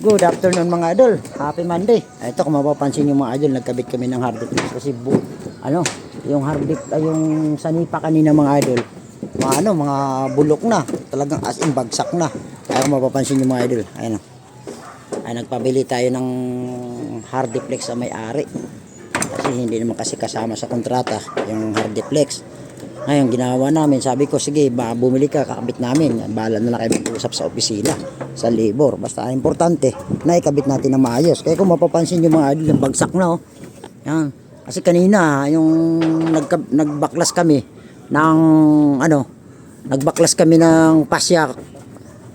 Good afternoon mga idol. Happy Monday. Ito kung mapapansin nyo mga idol, nagkabit kami ng hard disk kasi yung hard disk ay yung sanipa kanina mga idol. Mga bulok na. Talagang as in bagsak na. Kaya kung mapapansin nyo mga idol, ayun. Ay nagpabili tayo ng hard diplex sa may-ari. Kasi hindi naman kasi kasama sa kontrata yung hard diplex. Ngayon ginawa namin, sabi ko sige bumili ka, kakabit namin, bahala na lang kayo mag-usap sa opisina sa labor, basta importante na ikabit natin ng maayos. Kaya kung mapapansin yung mga idol, bagsak na yan. Kasi kanina yung nagbaklas kami ng nagbaklas kami ng pasya,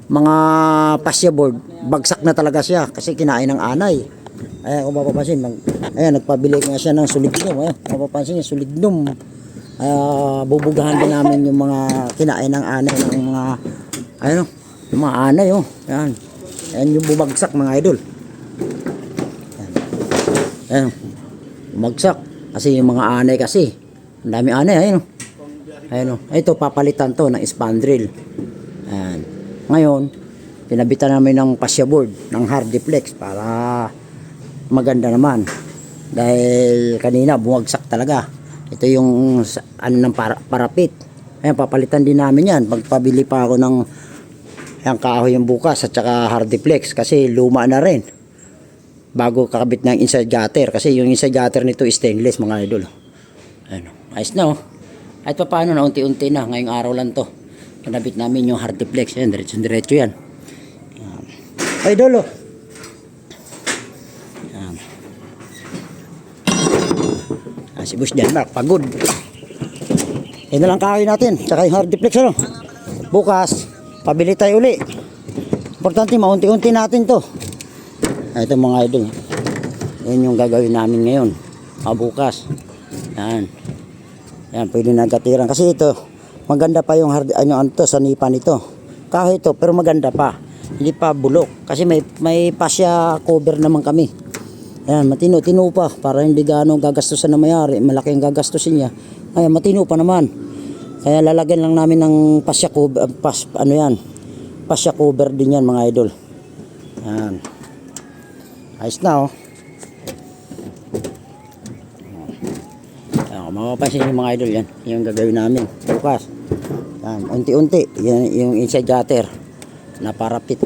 mga pasya board, bagsak na talaga siya kasi kinain ng anay. Ayan kung mapapansin, ayan nagpabili nga siya ng sulignum. Ayan mapapansin niya, sulignum. Bubugahan din namin yung mga kinain ng anay ng mga yung mga anay yan. Yan yung bumagsak mga idol. Yan. Bumagsak kasi yung mga anay kasi ang dami anay ayun. Ito papalitan to ng spandrel. Yan. Ngayon pinabitan namin ng pasya board ng hard diplex para maganda naman dahil kanina bumagsak talaga. Ito yung ng parapit. Ayan, papalitan din namin yan. Pagpabili pa ako ng kahoy yung bukas at saka hard diplex kasi luma na rin. Bago kakabit ng inside gutter. Kasi yung inside gutter nito stainless mga idol. Ayan, ayos na At paano na unti-unti na. Ngayong araw lang to. Kinabit namin yung hard diplex. Ayan, diretso yan. Idol si Boss Denmark pagod. Yan na lang kahoy natin tsaka yung hard diplex bukas pabili tayo uli. Importante maunti-unti natin to. Ito mga idol, yan yung gagawin namin ngayon bukas. Yan pwede na gatiran kasi ito maganda pa yung hard sanipa nito kahoy ito pero maganda pa, hindi pa bulok kasi may pasya cover naman kami. Ayan, matino-tino pa para hindi gaano gagastusan na may-ari, malaki ang gagastusin niya. Ayan, matino pa naman. Kaya lalagyan lang namin ng pasya cover, pasya cover din yan mga idol. Ayan. Ayos na Ayan, mapapansin yung mga idol yan. Yung gagawin namin bukas. Ayan, unti-unti. Yan yung inside gutter na parapit.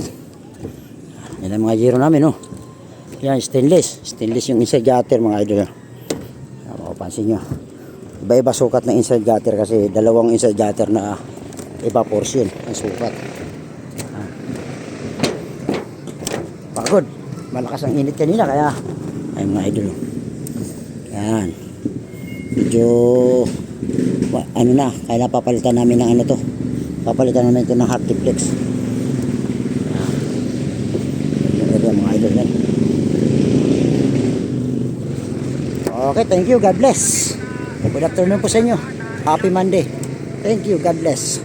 Yan ang mga giro namin Yan, stainless yung inside gutter mga idol. Mapapansin nyo, iba-iba sukat ng inside gutter kasi dalawang inside gutter na iba portion ang sukat. Pagod, malakas ang init kanina kaya ay mga idol. Yan, medyo kaya papalitan namin ng papalitan namin ito ng hard diplex. Yan mga idol yan. Okay, thank you. God bless. Good afternoon po sa inyo. Happy Monday. Thank you. God bless.